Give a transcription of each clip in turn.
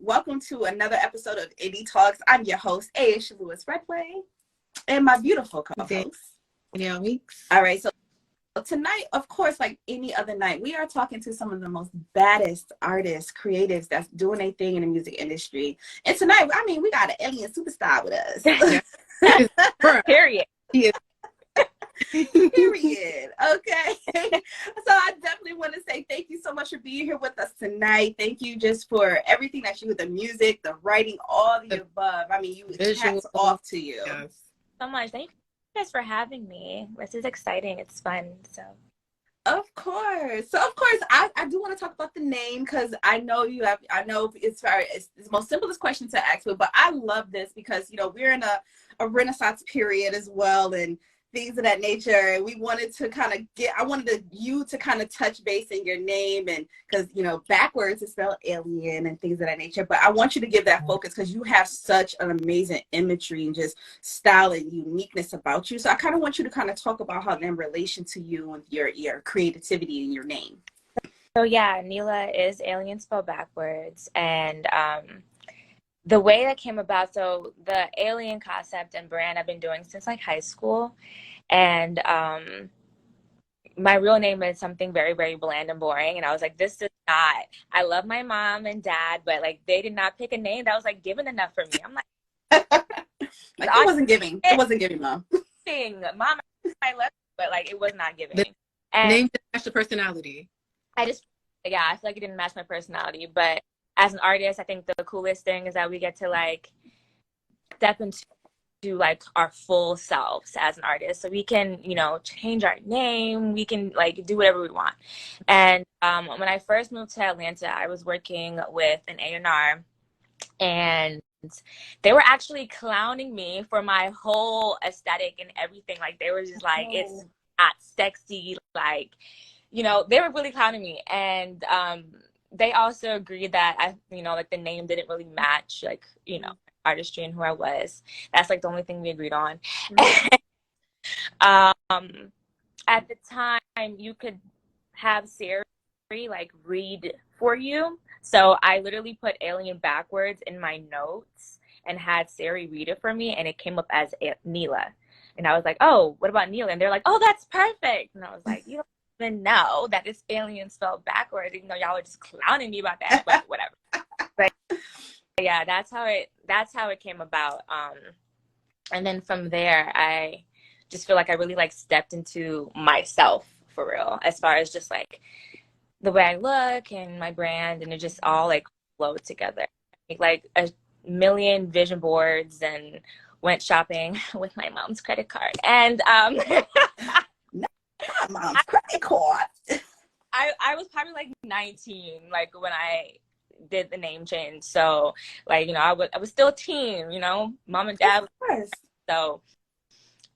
welcome to another episode of Indie Talks. I'm your host, Aisha Lewis Redway, and my beautiful co-host, Danielle Weeks. All right, so tonight, of course, like any other night, we are talking to some of the most baddest artists, creatives that's doing a thing in the music industry. And tonight, I mean, we got an alien superstar with us. Period. Period. Okay. So I definitely want to say thank you so much for being here with us tonight. Thank you just for everything that you do, the music, the writing, all the above. I mean, hats off to you. Yes. So much. Thank you guys for having me. This is exciting. It's fun. So of course. I do want to talk about the name because I know it's the most simplest question to ask, but I love this because, you know, we're in a Renaissance period as well, and things of that nature. And we wanted to you to kind of touch base in your name, and because, you know, backwards is spelled alien and things of that nature. But I want you to give that focus because you have such an amazing imagery and just style and uniqueness about you. So I kind of want you to kind of talk about how in relation to you and your creativity and your name. So yeah, Neila is alien spelled backwards, and the way that came about, so the alien concept and brand I've been doing since like high school. And my real name is something very, very bland and boring. And I was like, this is not, I love my mom and dad, but like they did not pick a name that was like given enough for me. I'm like, like it wasn't giving. It wasn't giving, Mom. Mom, I love you, but like it was not giving. The name didn't match the personality. I feel like it didn't match my personality. But as an artist, I think the coolest thing is that we get to like step into like our full selves as an artist. So we can, you know, change our name. We can like do whatever we want. And when I first moved to Atlanta, I was working with an A&R, and they were actually clowning me for my whole aesthetic and everything. Like they were just like, it's not sexy. Like, you know, they were really clowning me. And they also agreed that like the name didn't really match, like, you know, artistry and who I was. That's like the only thing we agreed on. Mm-hmm. At the time, you could have Siri like read for you. So I literally put alien backwards in my notes and had Siri read it for me, and it came up as Neila. And I was like, oh, what about Neila? And they're like, oh, that's perfect. And I was like, you don't even know that it's alien spelled backwards, even though y'all were just clowning me about that, but whatever. But yeah, that's how it came about. And then from there, I just feel like I really like stepped into myself for real, as far as just like the way I look and my brand, and it just all like flowed together. Like a million vision boards and went shopping with my mom's credit card. And mom's credit card. I was probably like 19, like when I did the name change. So like, you know, I was still a teen, you know, mom and dad. So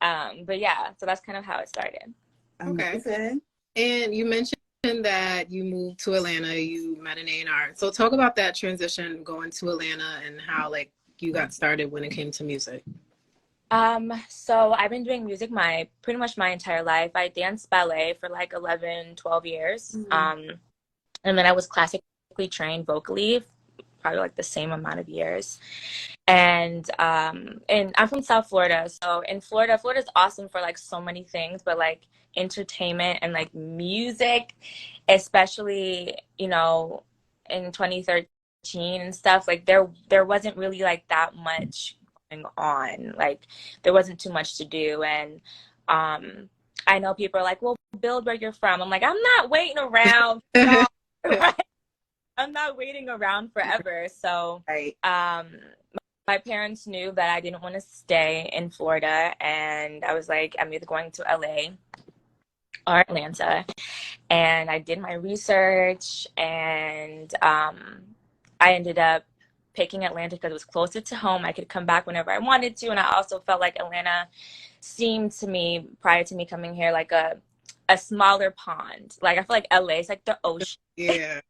but yeah, so that's kind of how it started. Okay. And you mentioned that you moved to Atlanta, you met an A&R. So talk about that transition going to Atlanta and how like you got started when it came to music. So I've been doing music pretty much my entire life. I danced ballet for like 11, 12 years. Mm-hmm. And then I was classically trained vocally, probably like the same amount of years. And I'm from South Florida. So in Florida's awesome for like so many things, but like entertainment and like music, especially, you know, in 2013 and stuff, like there wasn't really like that much going on. Like there wasn't too much to do. And I know people are like, well, build where you're from. I'm like, I'm not waiting around. I'm not waiting around forever. So my parents knew that I didn't want to stay in Florida, and I was like, I'm either going to LA or Atlanta. And I did my research, and I ended up picking Atlanta because it was closer to home. I could come back whenever I wanted to, and I also felt like Atlanta seemed to me, prior to me coming here, like a smaller pond. Like I feel like LA is like the ocean. Yeah.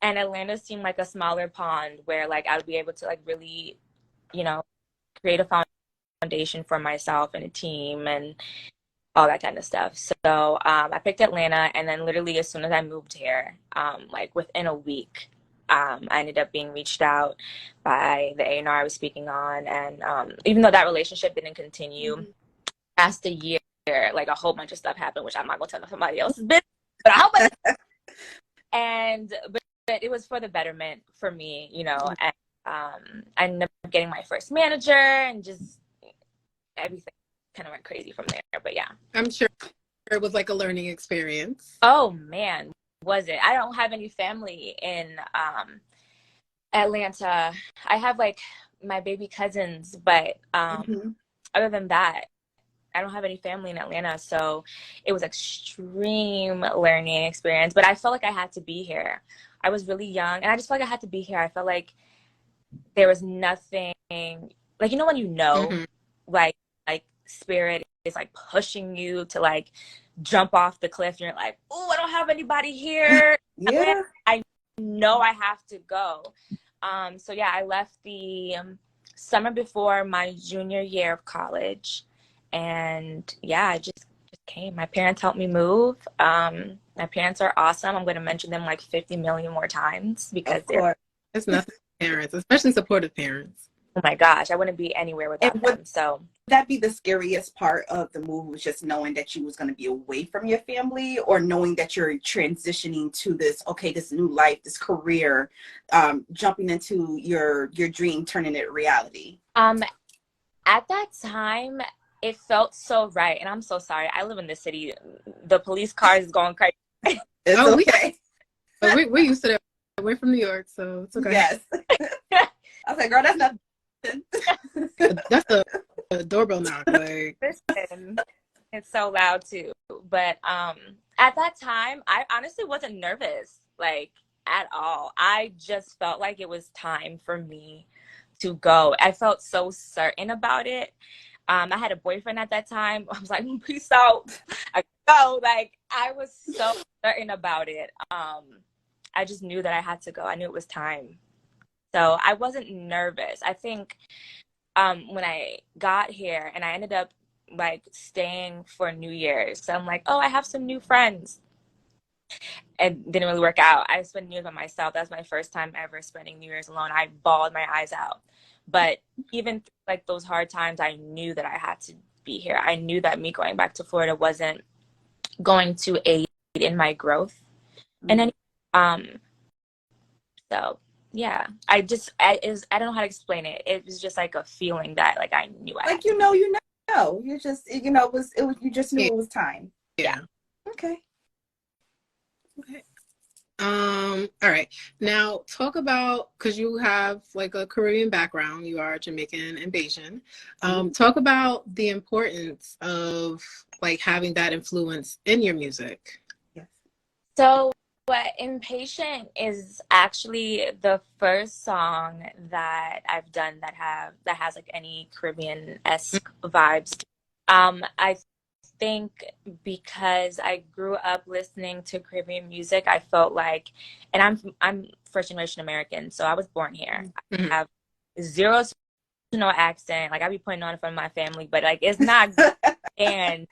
And Atlanta seemed like a smaller pond where like I would be able to like really, you know, create a foundation for myself and a team and all that kind of stuff. So I picked Atlanta, and then literally as soon as I moved here, like within a week, I ended up being reached out by the A&R I was speaking on, and even though that relationship didn't continue, past a year, like a whole bunch of stuff happened, which I'm not gonna tell somebody else's business, but a whole bunch but it was for the betterment for me, you know. And I ended up getting my first manager, and just everything kind of went crazy from there. But yeah, I'm sure it was like a learning experience. oh man, was it? I don't have any family in Atlanta. I have like my baby cousins, but other than that, I don't have any family in Atlanta, so it was extreme learning experience. But I felt like I had to be here. I was really young, and I just felt like I had to be here. I felt like there was nothing, like, you know, when you know, like spirit is like pushing you to like jump off the cliff, and you're like, oh, I don't have anybody here. Yeah. I know I have to go. So yeah, I left the summer before my junior year of college. And yeah, I just came. My parents helped me move. My parents are awesome. I'm going to mention them like 50 million more times because it's nothing. Parents, especially supportive parents. Oh my gosh, I wouldn't be anywhere without them. So that be the scariest part of the move, was just knowing that you was going to be away from your family, or knowing that you're transitioning to this new life, this career, jumping into your dream, turning it reality? At that time, it felt so right. And I'm so sorry. I live in the city. The police cars is going crazy. It's okay. We're used to that. We're from New York, so it's okay. Yes. I was like, girl, that's nothing. That's a doorbell knock. Like, listen, it's so loud too. But at that time, I honestly wasn't nervous, like, at all. I just felt like it was time for me to go. I felt so certain about it. I had a boyfriend at that time. I was like, peace out. I go. Like, I was so certain about it. I just knew that I had to go. I knew it was time. So I wasn't nervous. I think when I got here, and I ended up like staying for New Year's, so I'm like, oh, I have some new friends. It didn't really work out. I spent New Year's by myself. That's my first time ever spending New Year's alone. I bawled my eyes out. But even like those hard times, I knew that I had to be here. I knew that me going back to Florida wasn't going to aid in my growth. And then, so yeah, I don't know how to explain it. It was just like a feeling that like I knew I like, you know, you just, you know, you just knew it was time. Yeah. Okay. All right. Now talk about, because you have like a Caribbean background, you are Jamaican and Bajan. Talk about the importance of like having that influence in your music. Yes. So Impatient is actually the first song that I've done that has like any Caribbean-esque vibes. I think because I grew up listening to Caribbean music, I felt like, and I'm first generation American, so I was born here. I have zero to no accent. Like, I be putting on in front of my family, but like it's not and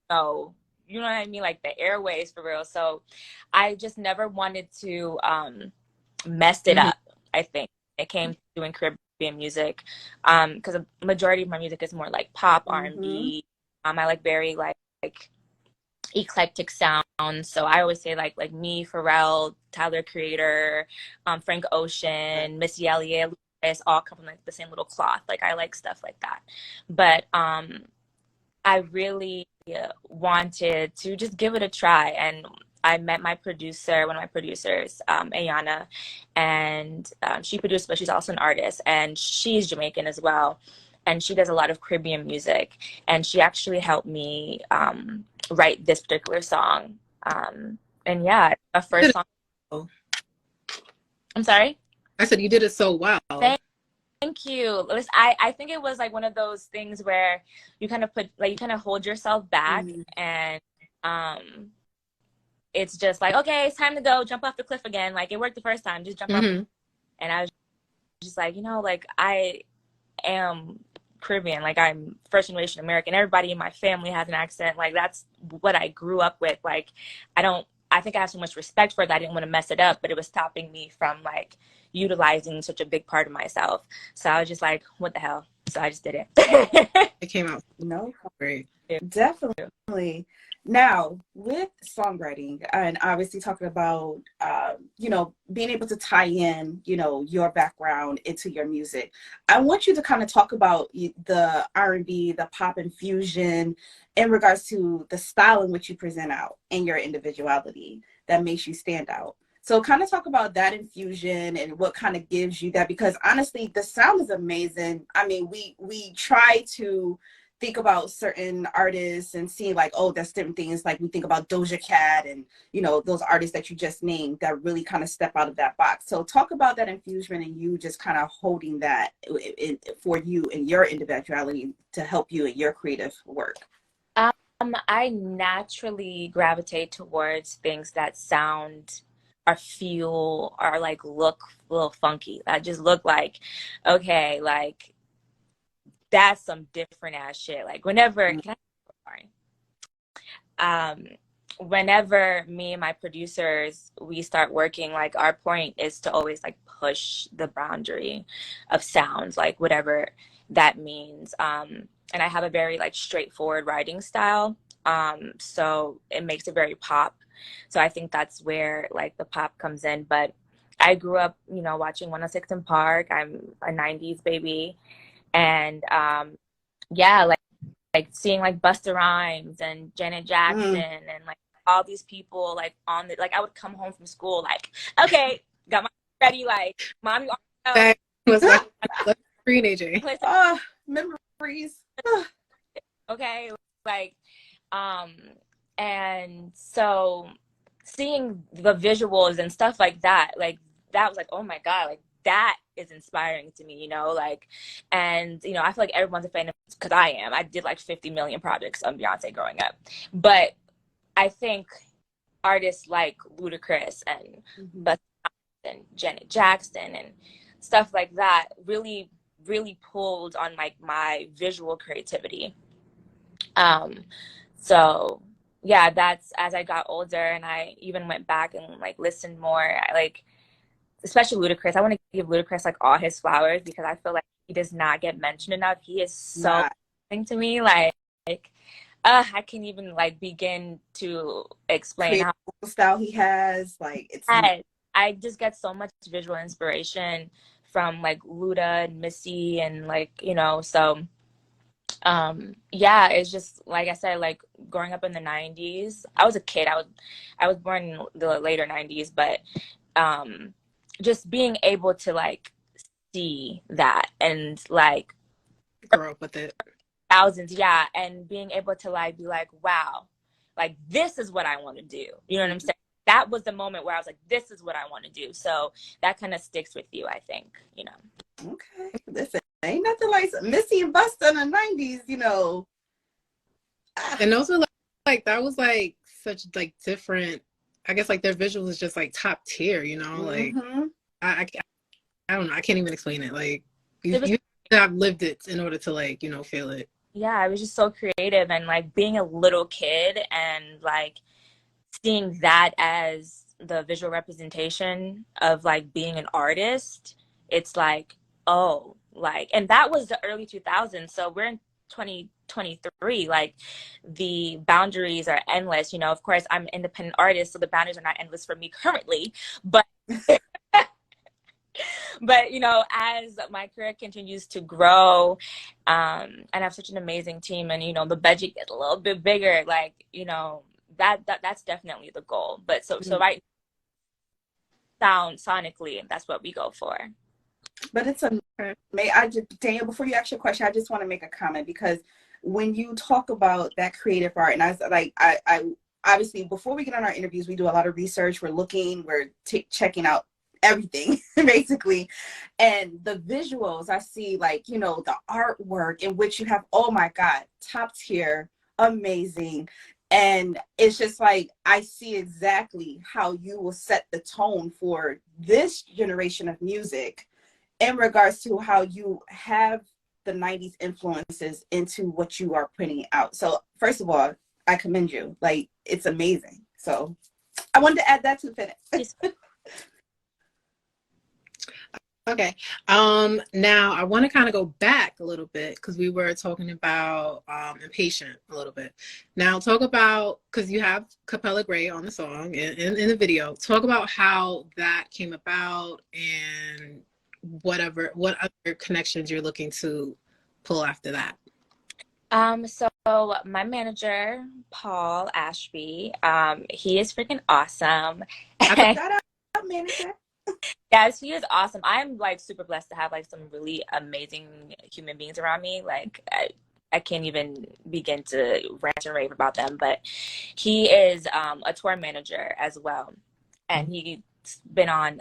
no, you know what I mean? Like the airways for real. So I just never wanted to mess it up. I think it came to doing Caribbean music because the majority of my music is more like pop, R&B. I like very like eclectic sounds. So I always say like me, Pharrell, Tyler Creator, Frank Ocean, Missy Elliott, Lucas, all come from like the same little cloth. Like, I like stuff like that. But I really wanted to just give it a try. And I met my producer, one of my producers, Ayana, and she produced, but she's also an artist, and she's Jamaican as well. And she does a lot of Caribbean music. And she actually helped me write this particular song. And yeah, a first song. I'm sorry? I said you did it so well. Thank you. I think it was like one of those things where you kind of hold yourself back, and it's just like, okay, it's time to go, jump off the cliff again. Like, it worked the first time, just jump off. And I was just like, you know, like, I am Caribbean, like, I'm first generation American. Everybody in my family has an accent. Like, that's what I grew up with. Like, I don't I think I have so much respect for it that I didn't want to mess it up, but it was stopping me from like utilizing such a big part of myself. So I was just like, what the hell? So I just did it. It came out No, great. definitely. Now, with songwriting, and obviously talking about, you know, being able to tie in, you know, your background into your music, I want you to kind of talk about the R&B, the pop infusion, in regards to the style in which you present out and your individuality that makes you stand out. So kind of talk about that infusion and what kind of gives you that, because honestly, the sound is amazing. I mean, we try to think about certain artists and see like, oh, that's different things. Like we think about Doja Cat and, you know, those artists that you just named that really kind of step out of that box. So talk about that infusion and you just kind of holding that for you and your individuality to help you in your creative work. I naturally gravitate towards things that sound or feel or like look a little funky. That just look like, okay, like that's some different ass shit. Like whenever, can I, sorry. Whenever me and my producers we start working, like our point is to always like push the boundary of sounds, like whatever that means. And I have a very like straightforward writing style, so it makes it very pop. So I think that's where like the pop comes in. But I grew up, you know, watching 106 in Park. I'm a 90s baby, and yeah, like seeing like Busta Rhymes and Janet Jackson and like all these people like on the, like I would come home from school like, okay, got my ready, like mommy That was like screen AJ. Memories. Okay, like and so seeing the visuals and stuff like that was like, oh my god, like that is inspiring to me, you know, like, and you know, I feel like everyone's a fan of, because I did like 50 million projects on Beyonce growing up, but I think artists like Ludacris and Busta and Janet Jackson and stuff like that really pulled on like my visual creativity. So yeah, that's as I got older and I even went back and like listened more. I like, especially Ludacris. I want to give Ludacris like all his flowers because I feel like he does not get mentioned enough. He is so amazing to me. Like I can't even like begin to explain Creative how style he has. Like it's I just get so much visual inspiration from like Luda and Missy and like, you know, so yeah, it's just like I said, like growing up in the 90s. I was a kid. I was born in the later 90s, but just being able to like see that and like Grow up with it. thousands, yeah, and being able to like be like, wow, like this is what I want to do. You know what I'm saying? That was the moment where I was like, this is what I want to do. So that kind of sticks with you, I think, you know. Okay. Listen, ain't nothing like Missy and Busta in the 90s, you know. And those were like that was like such like different, I guess like their visuals is just like top tier, you know, like I don't know, I can't even explain it. Like you have lived it in order to like, you know, feel it. Yeah, I was just so creative and like being a little kid and like seeing that as the visual representation of like being an artist, it's like, oh, like, and that was the early 2000s. So we're in 2023, like the boundaries are endless. You know, of course, I'm an independent artist, so the boundaries are not endless for me currently, but but you know, as my career continues to grow, and I have such an amazing team, and you know, the budget gets a little bit bigger, like, you know, that's definitely the goal. But so right, sonically, that's what we go for. But it's Daniel, before you ask your question, I just want to make a comment, because when you talk about that creative art, and I obviously before we get on our interviews, we do a lot of research. We're checking out everything basically, and the visuals I see, like, you know, the artwork in which you have, oh my god, top tier, amazing. And it's just like, I see exactly how you will set the tone for this generation of music in regards to how you have the 90s influences into what you are putting out. So first of all, I commend you. Like, it's amazing. So I wanted to add that to finish. Okay. Now I want to kind of go back a little bit because we were talking about Impatient a little bit. Now talk about, because you have Capella Gray on the song in the video. Talk about how that came about and what other connections you're looking to pull after that. So my manager, Paul Ashby, he is freaking awesome. Shout out, manager. Yes, he is awesome. I'm like super blessed to have like some really amazing human beings around me. Like I can't even begin to rant and rave about them. But he is a tour manager as well, and he's been on.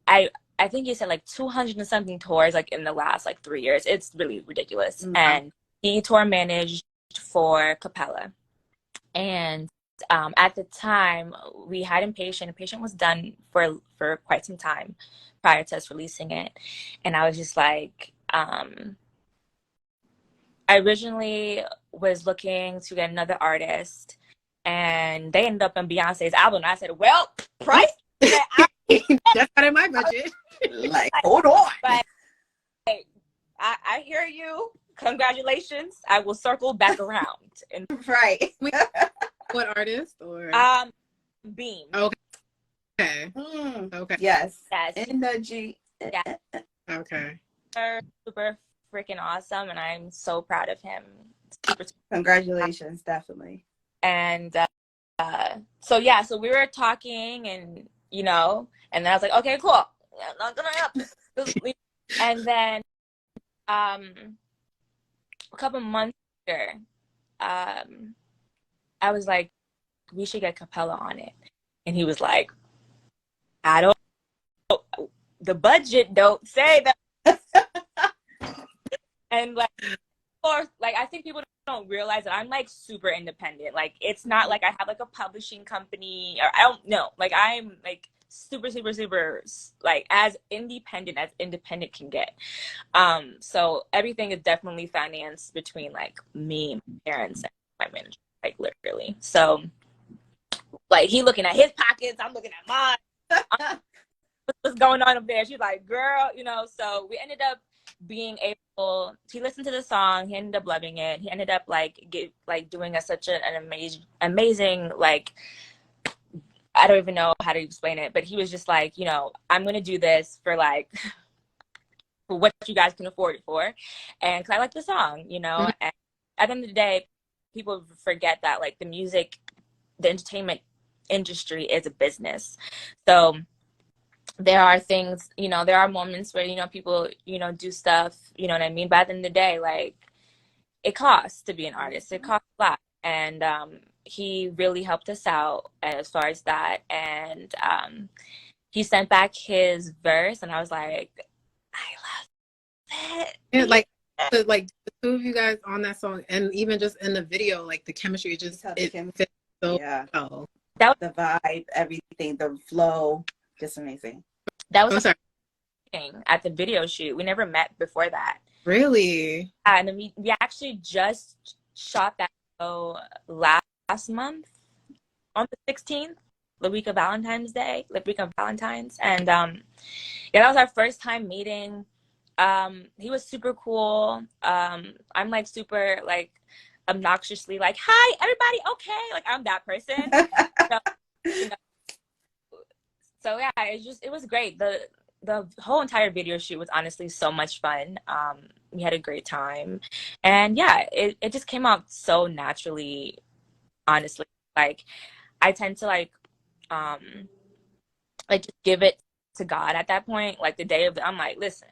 I think he said like 200 and something tours like in the last like 3 years. It's really ridiculous. Mm-hmm. And he tour managed for Capella, and at the time we had Impatient. Impatient was done for quite some time prior to us releasing it, and I was just like, I originally was looking to get another artist, and they ended up on Beyonce's album. And I said, well, price that's not in my budget. Like, hold on. But I hear you. Congratulations. I will circle back around. And right. What artist or Beam. Okay. Okay. Yes. Yes. Energy. Yeah. Okay. Super freaking awesome, and I'm so proud of him. Congratulations, definitely. And so we were talking, and and then I was like, okay, cool. I'm not gonna help. And then a couple months later, I was like, we should get Capella on it. And he was like, the budget don't say that. And like, of course, like I think people don't realize that I'm like super independent. Like it's not like I have like a publishing company, or I don't know. Like I'm like super like as independent can get. So everything is definitely financed between like me, my parents, and my manager, like literally. So like he looking at his pockets, I'm looking at mine. What's going on up there? She's like, girl, so we ended up being able, he listened to the song, he ended up loving it. He ended up like doing such an amazing like, I don't even know how to explain it, but he was just like, I'm going to do this for like, for what you guys can afford it for. And cause I like the song, mm-hmm. And at the end of the day, people forget that like the entertainment industry is a business. So there are things, there are moments where, people, do stuff, you know what I mean? But at the end of the day, like it costs to be an artist. It costs a lot. And, he really helped us out as far as that. And he sent back his verse, and I was like, I love it. Yeah, like the two of you guys on that song, and even just in the video, like the chemistry, it fits so well. That was the vibe, everything, the flow, just amazing. That was at the video shoot. We never met before that. Really? And then we actually just shot that show last month on the 16th, the week of Valentine's Day, the week of Valentine's. And that was our first time meeting. He was super cool. I'm like super like obnoxiously like, hi everybody, okay, like I'm that person. So yeah, it was great. The whole entire video shoot was honestly so much fun. We had a great time, and yeah, it just came out so naturally. Honestly, like I tend to like just give it to God at that point. Like the day of I'm like, listen,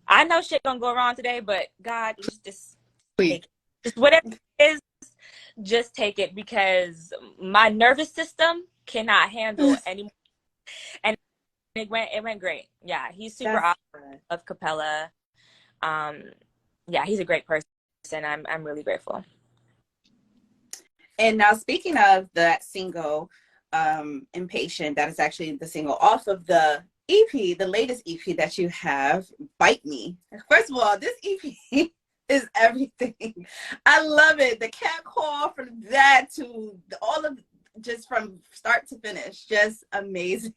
I know shit gonna go wrong today, but God, just take it. Just whatever it is, just take it, because my nervous system cannot handle anymore. And it went great. Yeah, he's super awesome. Of Capella. Yeah, he's a great person. I'm really grateful. And now, speaking of that single, Impatient, that is actually the single off of the EP, the latest EP that you have, Bite Me. First of all, this EP is everything. I love it. The cat call, from that to all of just from start to finish, just amazing.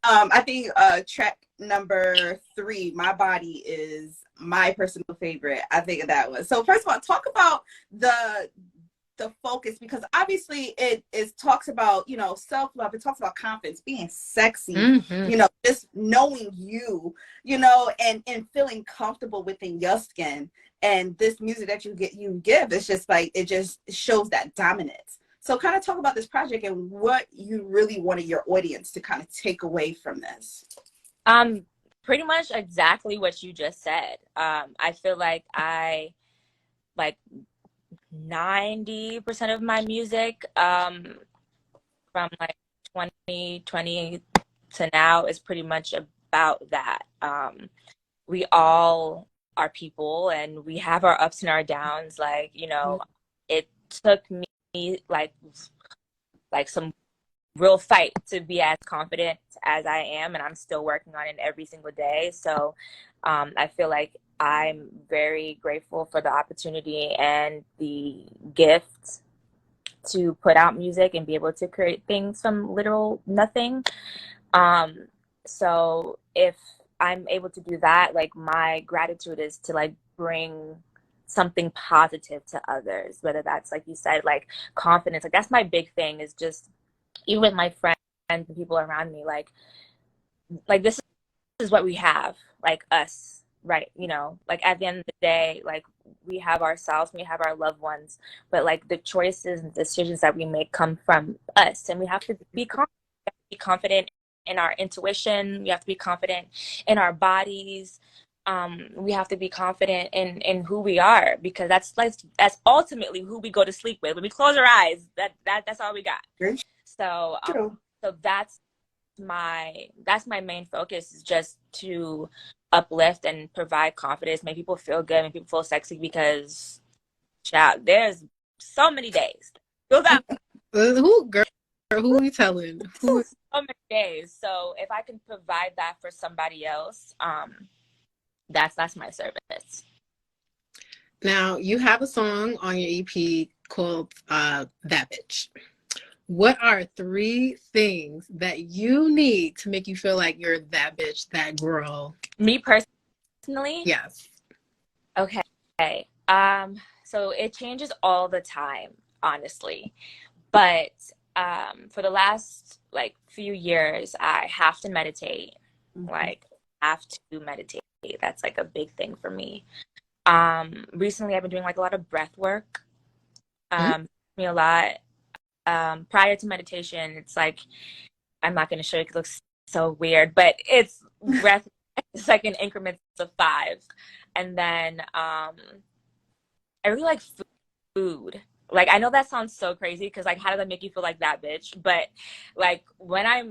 I think track number 3, My Body, is my personal favorite. I think of that one. So first of all, talk about the focus, because obviously it talks about, you know, self-love. It talks about confidence, being sexy, you know, just knowing you, you know, and feeling comfortable within your skin. And this music that you give, it's just like, it just shows that dominance. So kind of talk about this project and what you really wanted your audience to kind of take away from this. Pretty much exactly what you just said. I feel like I like 90% of my music from like 2020 to now is pretty much about that. We all are people and we have our ups and our downs. Like, you know, it took me like some real fight to be as confident as I am, and I'm still working on it every single day. So I feel like I'm very grateful for the opportunity and the gift to put out music and be able to create things from literal nothing. So if I'm able to do that, like, my gratitude is to like bring something positive to others, whether that's, like you said, like confidence. Like, that's my big thing, is just, even with my friends and people around me, like this is what we have, like us, right? You know, like at the end of the day, like we have ourselves, we have our loved ones, but like the choices and decisions that we make come from us, and we have to be confident. We have to be confident in our intuition. We have to be confident in our bodies. We have to be confident in who we are, because that's ultimately who we go to sleep with. When we close our eyes, that's all we got. So so that's my main focus, is just to uplift and provide confidence, make people feel good, make people feel sexy, because child, there's so many days. Who we telling? So many days. So if I can provide that for somebody else, that's my service. Now, you have a song on your EP called That Bitch. What are 3 things that you need to make you feel like you're that bitch, that girl? Me personally? Yes. Okay. So it changes all the time, honestly. But for the last like few years, I have to meditate. Like, have to meditate. That's like a big thing for me. Recently I've been doing like a lot of breath work. Me a lot. Prior to meditation, it's like, I'm not going to show you, it looks so weird, but it's breath. It's like in increments of 5. And then I really like food. Like, I know that sounds so crazy, because like, how does that make you feel like that bitch? But like, when I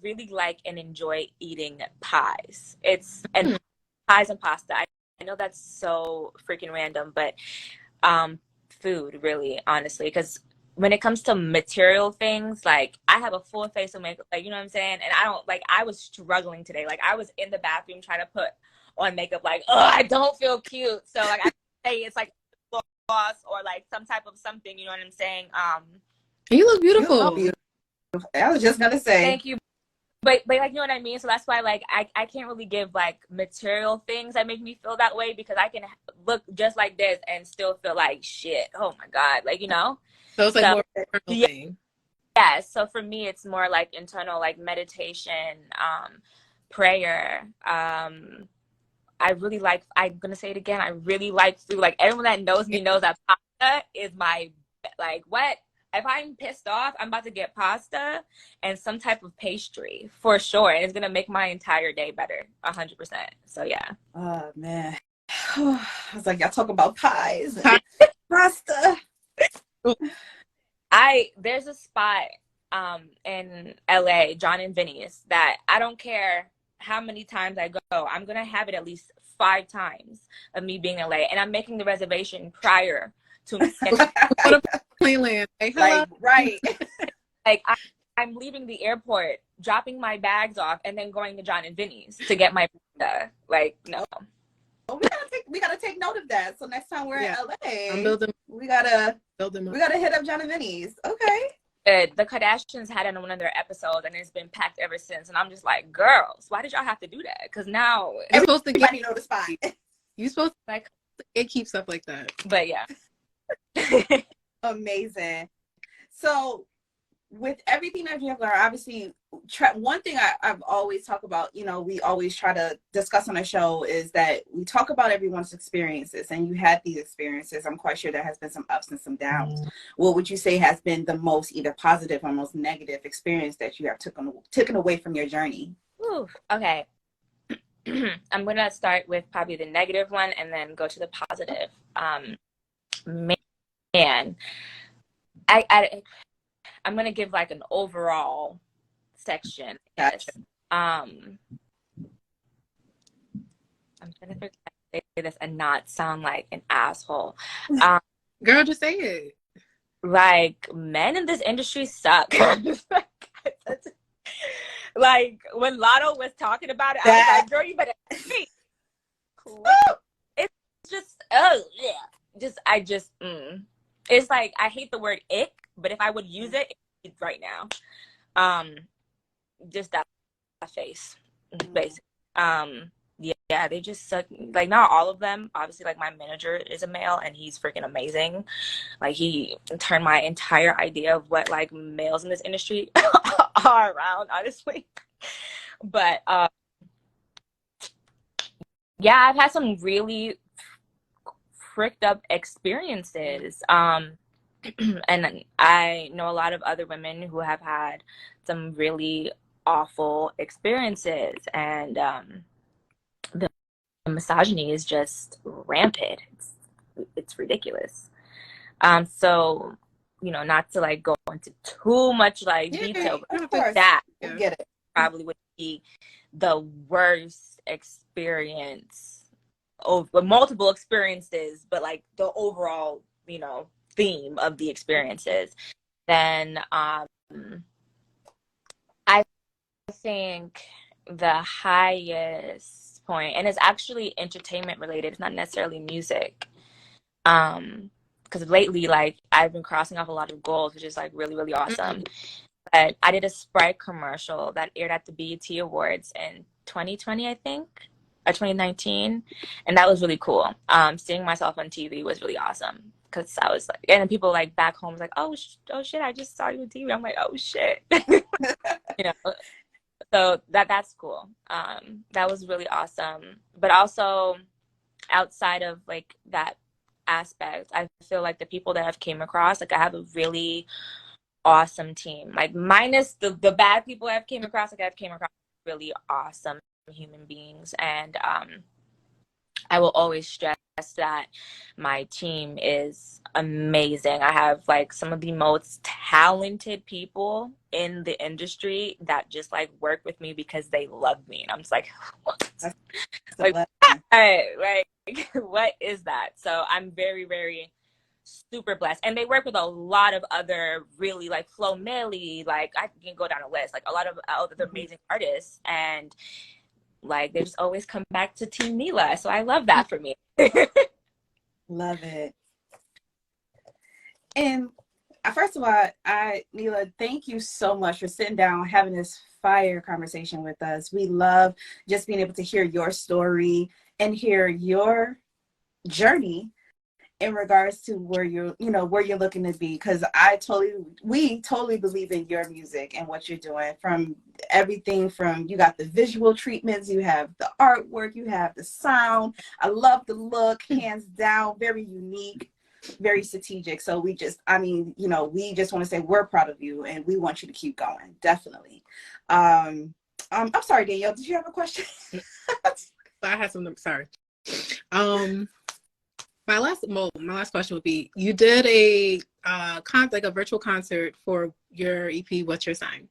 really like and enjoy eating pies. And pies and pasta. I know that's so freaking random, but food, really, honestly, because when it comes to material things, like, I have a full face of makeup, like, you know what I'm saying? And I was struggling today. Like, I was in the bathroom trying to put on makeup, like, oh, I don't feel cute. So like, I say it's like gloss or like some type of something, you know what I'm saying? You look beautiful. I was just gonna say. Thank you. But like, you know what I mean? So that's why, like, I can't really give like material things that make me feel that way, because I can look just like this and still feel like shit. Oh my God. Like, you know? So it's like more internal thing. Yeah. So for me, it's more like internal, like meditation, prayer. I'm gonna say it again, I really like food. Like, everyone that knows me knows that pasta is my, like, what? If I'm pissed off, I'm about to get pasta and some type of pastry for sure. And it's going to make my entire day better, 100%. So, yeah. Oh, man. I was like, y'all talk about pies and pasta. There's a spot in LA, John and Vinny's, that I don't care how many times I go, I'm going to have it at least 5 times of me being in LA. And I'm making the reservation prior to me. Cleveland. Like, right. Like, I'm leaving the airport, dropping my bags off, and then going to John and Vinny's to get my pizza. Like, no. Well, we gotta take note of that. So next time we're in LA, I'm building. we gotta hit up John and Vinny's. Okay. The Kardashians had it on one of their episodes, and it's been packed ever since. And I'm just like, girls, why did y'all have to do that? Because now you're supposed to everybody know the spot. You're supposed to like keep stuff like that. But yeah. Amazing. So with everything that you have learned, obviously, one thing I've always talked about, you know, we always try to discuss on the show is that we talk about everyone's experiences, and you had these experiences. I'm quite sure there has been some ups and some downs. What would you say has been the most either positive or most negative experience that you have taken away from your journey? Ooh, okay. I'm going to start with probably the negative one and then go to the positive. Man, I'm going to give like an overall section. Gotcha. I'm trying to figure out how to say this and not sound like an asshole. Girl, just say it. Like, men in this industry suck. Like, when Lotto was talking about it, I was like, girl, you better speak. It's just, oh, yeah. It's like, I hate the word ick, but if I would use it, it's right now. Just that face, basically. Yeah, they just suck. Like, not all of them. Obviously, like, my manager is a male, and he's freaking amazing. Like, he turned my entire idea of what, like, males in this industry are around, honestly. But, yeah, I've had some really fricked up experiences. And I know a lot of other women who have had some really awful experiences, and the misogyny is just rampant. It's ridiculous. So, you know, not to like go into too much like detail, but that probably would be the worst experience over multiple experiences, but like the overall, you know, theme of the experiences. Then I think the highest point, and it's actually entertainment related, it's not necessarily music, because lately, like, I've been crossing off a lot of goals, which is like really, really awesome. But I did a Sprite commercial that aired at the BET Awards in 2020, I think, or 2019, and that was really cool. Seeing myself on TV was really awesome, because I was like, and then people like back home was like, oh shit, I just saw you on TV. I'm like, oh shit. You know, so that's cool. That was really awesome. But also outside of like that aspect, I feel like the people that I've came across, like I have a really awesome team. Like minus the bad people I've came across, like I've came across really awesome human beings. And I will always stress that my team is amazing. I have like some of the most talented people in the industry that just like work with me because they love me. And I'm just like, what? Like, what is that? So I'm very, very super blessed. And they work with a lot of other really like Flo Milli, like I can go down a list, like a lot of other amazing artists. And like they just always come back to Team Neila. So I love that for me. Love it. And first of all, Neila, thank you so much for sitting down, having this fire conversation with us. We love just being able to hear your story and hear your journey in regards to where you're looking to be, because we totally believe in your music and what you're doing, from everything from you got the visual treatments, you have the artwork, you have the sound. I love the look, hands down, very unique, very strategic. So we just want to say we're proud of you and we want you to keep going. Definitely. I'm sorry, Danielle, did you have a question? I had something. Sorry. My last question would be: you did a like a virtual concert for your EP. What's your sign?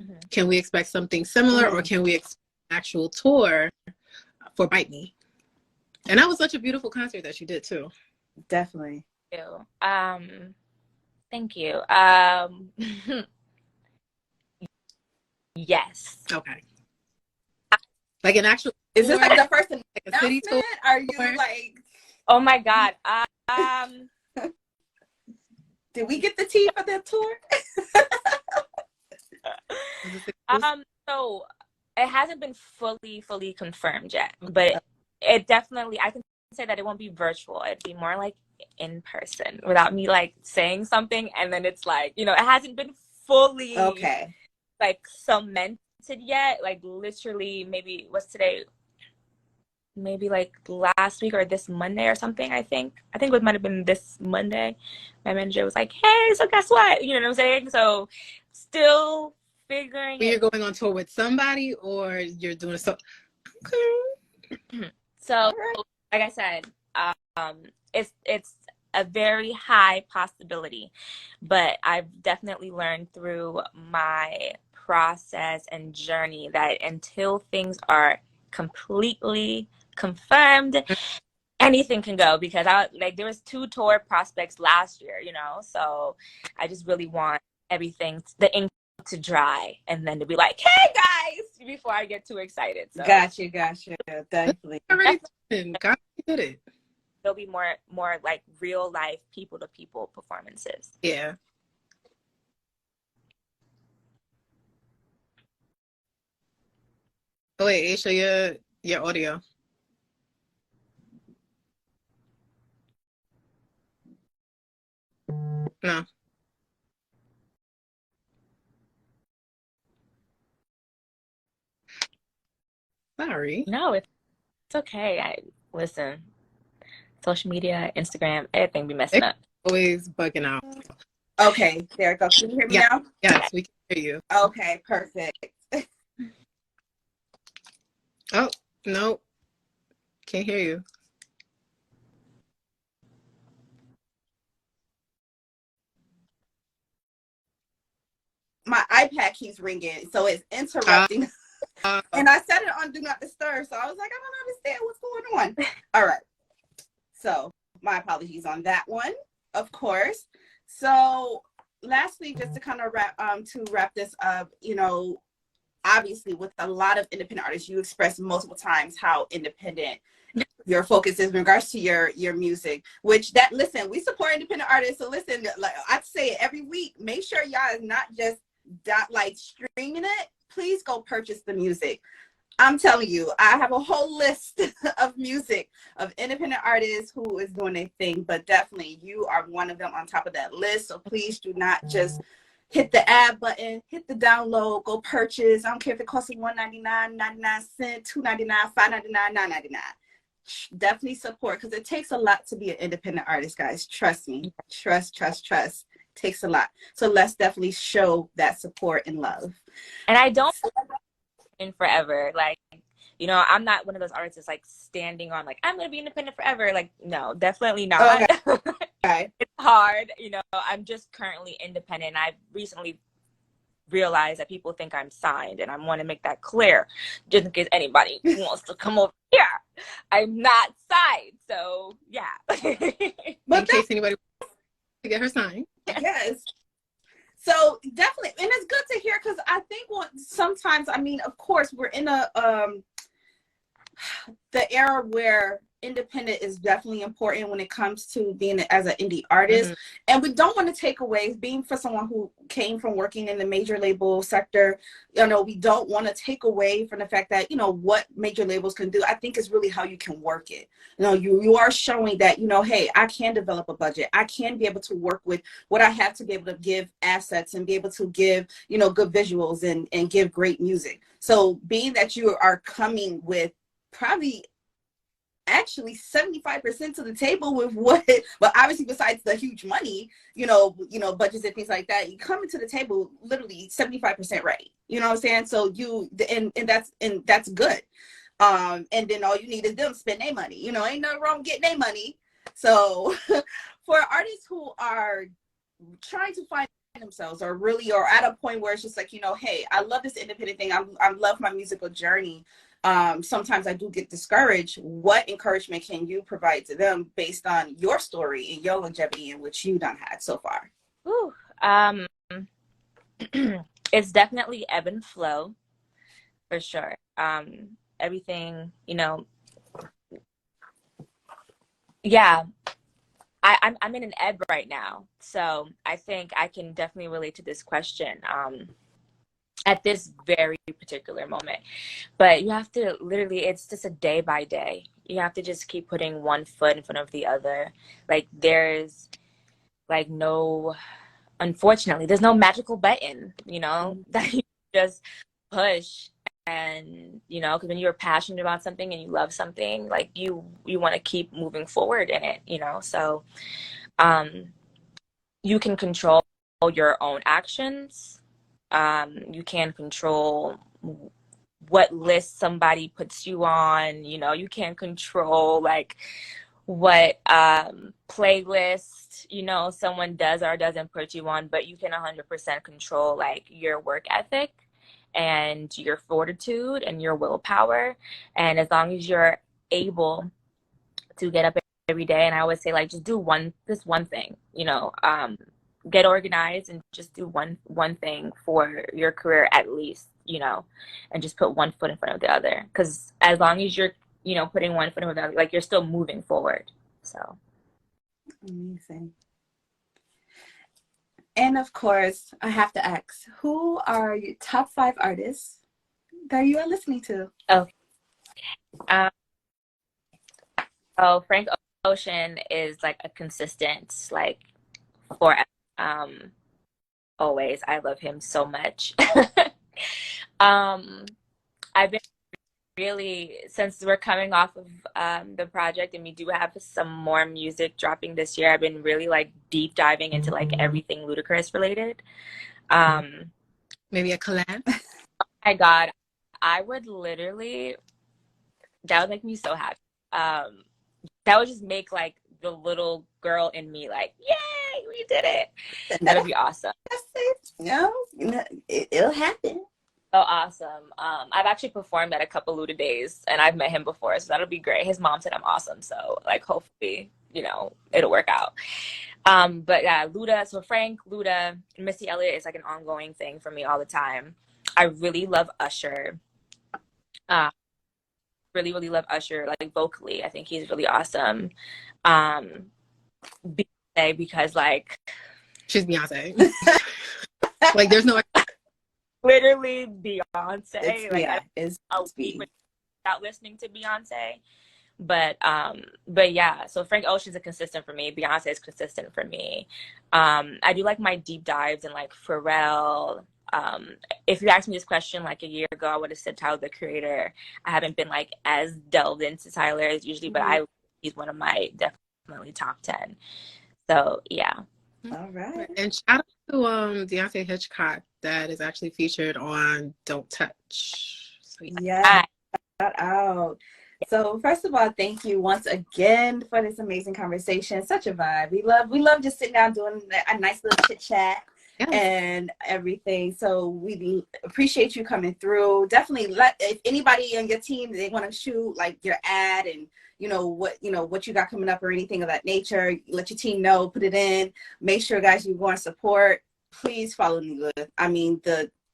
Mm-hmm. Can we expect something similar, or can we expect an actual tour for Bite Me? And that was such a beautiful concert that you did too. Definitely. Thank you. Yes. Okay. Like an actual. Is this like the first like a city tour? Are you like? Oh my God. Did we get the tea for that tour? So it hasn't been fully confirmed yet, but it definitely, I can say that it won't be virtual. It'd be more like in person without me like saying something. And then it's like, you know, it hasn't been fully like cemented yet. Like literally maybe what's today? Maybe like last week or this Monday or something, I think it might have been this Monday. My manager was like, hey, so guess what? You know what I'm saying? So still figuring You're going on tour with somebody or you're doing so okay. So like I said, it's a very high possibility, but I've definitely learned through my process and journey that until things are completely confirmed, anything can go, because there was 2 tour prospects last year, you know, so I just really want everything, the ink to dry and then to be like, hey guys, before I get too excited. So Gotcha. Definitely. God did it. There'll be more like real life people to people performances. Yeah. Oh wait, Aisha, your audio. No. Sorry. No, it's okay. Listen, social media, Instagram, everything be messing up. Always bugging out. Okay, there it goes. Can you hear me now? Yes, we can hear you. Okay, perfect. Oh, no. Can't hear you. My iPad keeps ringing, so it's interrupting. And I set it on Do Not Disturb, so I was like, I don't understand what's going on. All right. So my apologies on that one, of course. So lastly, just to kind of wrap this up, you know, obviously with a lot of independent artists, you expressed multiple times how independent your focus is in regards to your music, which listen, we support independent artists. So listen, like I say it every week, make sure y'all is not just like streaming it. Please go purchase the music. I'm telling you, I have a whole list of music of independent artists who is doing their thing, but definitely you are one of them on top of that list. So please do not just hit the add button, hit the download, go purchase. I don't care if it costs you $1.99, 99 cents, $2.99, $5.99, $9.99. Definitely support, because it takes a lot to be an independent artist, guys. Trust me. Trust. Takes a lot. So let's definitely show that support and love. And I don't in forever, like, you know, I'm not one of those artists that's like standing on like I'm gonna be independent forever. Like, no, definitely not. Okay. It's hard, you know. I'm just currently independent. I've recently realized that people think I'm signed, and I want to make that clear, just in case anybody wants to come over here. I'm not signed, so yeah. But in case anybody wants to get her signed. Yes. So definitely, and it's good to hear, because I think sometimes, I mean, of course, we're in the era where independent is definitely important when it comes to being as an indie artist. And we don't want to take away, being for someone who came from working in the major label sector, you know, we don't want to take away from the fact that, you know, what major labels can do. I think is really how you can work it. You know, you are showing that, you know, hey, I can develop a budget. I can be able to work with what I have to be able to give assets and be able to give, you know, good visuals and give great music. So being that you are coming with probably actually 75% to the table with what, but obviously besides the huge money, you know, budgets and things like that, you come into the table literally 75% ready. You know what I'm saying? So and that's good. And then all you need is them spend their money. You know, ain't nothing wrong with getting their money. So for artists who are trying to find themselves, or at a point where it's just like, you know, hey, I love this independent thing. I love my musical journey. Sometimes I do get discouraged. What encouragement can you provide to them based on your story and your longevity in which you done had so far? Ooh, it's definitely ebb and flow, for sure. Everything, you know, yeah, I'm in an ebb right now, so I think I can definitely relate to this question at this very particular moment. But you have to literally, it's just a day by day. You have to just keep putting one foot in front of the other. Like there's like no, unfortunately, there's no magical button, you know, that you just push. And you know, because when you're passionate about something and you love something, like you want to keep moving forward in it, you know. So you can control your own actions. You can control what list somebody puts you on. You know, you can't control like what playlist, you know, someone does or doesn't put you on, but you can 100% control like your work ethic and your fortitude and your willpower. And as long as you're able to get up every day, and I always say like just do this one thing, you know, get organized and just do one thing for your career at least, you know, and just put one foot in front of the other, because as long as you're, you know, putting one foot in front of the other, like you're still moving forward. So Amazing. And of course, I have to ask, who are your top 5 artists that you are listening to? oh so Frank Ocean is like a consistent, like for always. I love him so much. I've been really, since we're coming off of the project and we do have some more music dropping this year, I've been really like deep diving into like everything Ludacris related. Maybe a collab? My God, I would literally, that would make me so happy. That would just make like the little girl in me like, yay, we did it. That would be awesome. No, it'll happen. So awesome. I've actually performed at a couple Luda days and I've met him before, so that'll be great. His mom said I'm awesome, so like hopefully, you know, it'll work out. But yeah, Luda, so Frank, Luda, Missy Elliott is like an ongoing thing for me all the time. I really love Usher. Really, really love Usher, like vocally. I think he's really awesome. Beyonce, because like She's Beyonce. Like there's no literally Beyonce. It's, like yeah, I'll speak without listening to Beyonce. But yeah, so Frank Ocean's a consistent for me. Beyonce is consistent for me. I do like my deep dives in like Pharrell. If you asked me this question like a year ago, I would have said Tyler the Creator. I haven't been like as delved into Tyler as usually, but he's one of my definitely top 10. So yeah. All right. And shout out to Deontay Hitchcock that is actually featured on Don't Touch. So, yeah. Shout out. So first of all, thank you once again for this amazing conversation. Such a vibe. We love just sitting down doing a nice little chit chat and everything. So we appreciate you coming through. Definitely if anybody on your team, they want to shoot like your ad and you know what you got coming up or anything of that nature, let your team know, put it in. Make sure guys you want support. Please follow Neila. I mean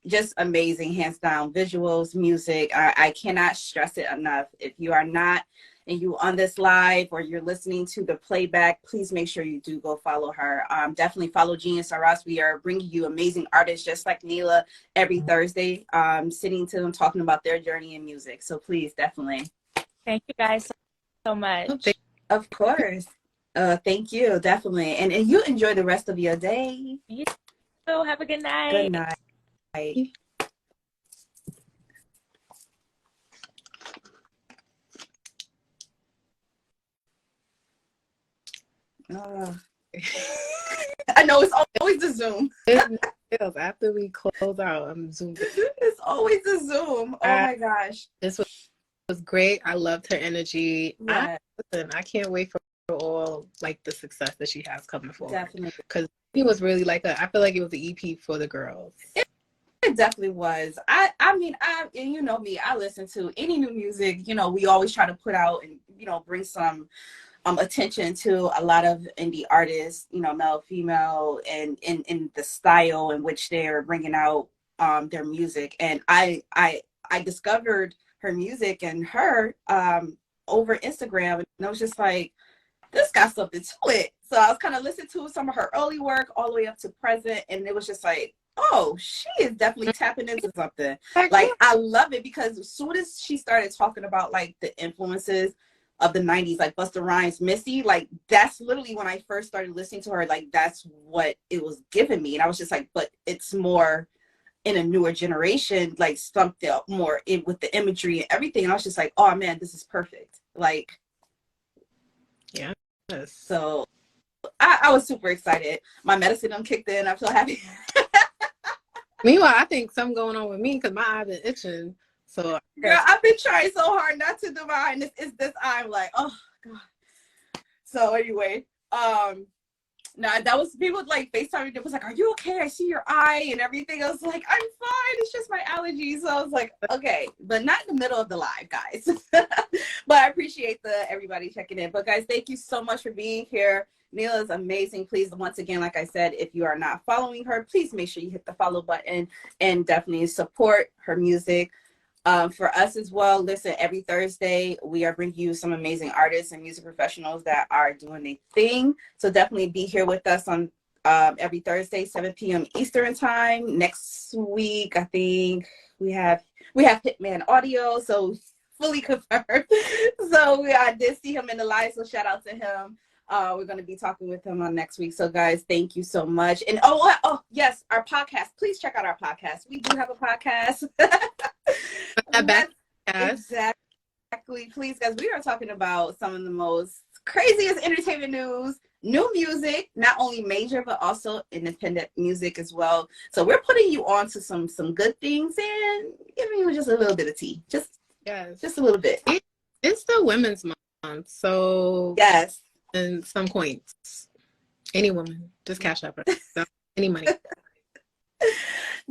just amazing, hands down, visuals, music. I cannot stress it enough. If you are not, and you on this live or you're listening to the playback, please make sure you do go follow her. Definitely follow Geneus or us. We are bringing you amazing artists just like Neila every Thursday, sitting to them, talking about their journey in music. So please, definitely. Thank you guys so much. Of course. Thank you, definitely. And you enjoy the rest of your day. You too. Have a good night. Good night. I know it's always a Zoom. After we close out, I'm zoomed. It's always a Zoom. Oh my gosh. This was great. I loved her energy. Yeah. I can't wait for all like the success that she has coming forward. Definitely. Because it was really like I feel like it was the EP for the girls. It definitely was. I mean, and you know me, I listen to any new music, you know, we always try to put out and, you know, bring some attention to a lot of indie artists, you know, male, female, and in the style in which they're bringing out their music. And I discovered her music and her over Instagram, and I was just like, this got something to it. So I was kind of listening to some of her early work all the way up to present, and it was just like, oh, she is definitely tapping into something. Like, I love it, because as soon as she started talking about like the influences of the 90s, like Busta Rhymes, Missy, like that's literally when I first started listening to her. Like that's what it was giving me. And I was just like, but it's more in a newer generation, like something more in with the imagery and everything. And I was just like, oh man, this is perfect. Like, yeah. So I was super excited. My medicine done kicked in. I feel happy. Meanwhile, I think something going on with me because my eye been itching. So girl, I've been trying so hard not to do my eye. And this eye. I'm like, oh god. So anyway, now that was people like FaceTime. It was like, are you okay? I see your eye and everything. I was like, I'm fine. It's just my allergies. So I was like, okay, but not in the middle of the live, guys. But I appreciate everybody checking in. But guys, thank you so much for being here. Neila is amazing. Please, once again, like I said, if you are not following her, please make sure you hit the follow button and definitely support her music. For us as well, listen, every Thursday, we are bringing you some amazing artists and music professionals that are doing their thing. So definitely be here with us on every Thursday, 7 p.m. Eastern time. Next week, I think we have Hitman Audio, so fully confirmed. So I did see him in the live, so shout out to him. We're going to be talking with him on next week. So guys, thank you so much. And oh yes, our podcast. Please check out our podcast. We do have a podcast. Exactly. Please, guys, we are talking about some of the most craziest entertainment news, new music, not only major, but also independent music as well. So we're putting you on to some good things and giving you just a little bit of tea. Just a little bit. It's the Women's Month. So yes. And some coins. Any woman, just cash up her. Any money.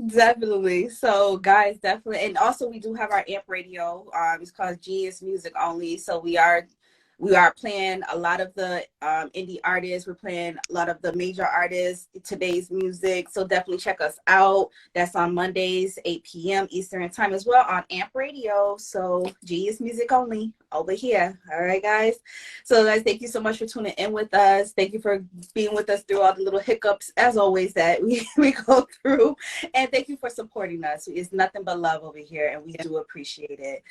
Definitely. So guys, definitely. And also we do have our AMP radio. It's called Geneus Music Only. So we are playing a lot of the indie artists. We're playing a lot of the major artists, today's music. So definitely check us out. That's on Mondays, 8 p.m. Eastern time as well on AMP Radio. So Geneus Music Only over here. All right, guys. So guys, thank you so much for tuning in with us. Thank you for being with us through all the little hiccups, as always, that we go through. And thank you for supporting us. It's nothing but love over here, and we do appreciate it.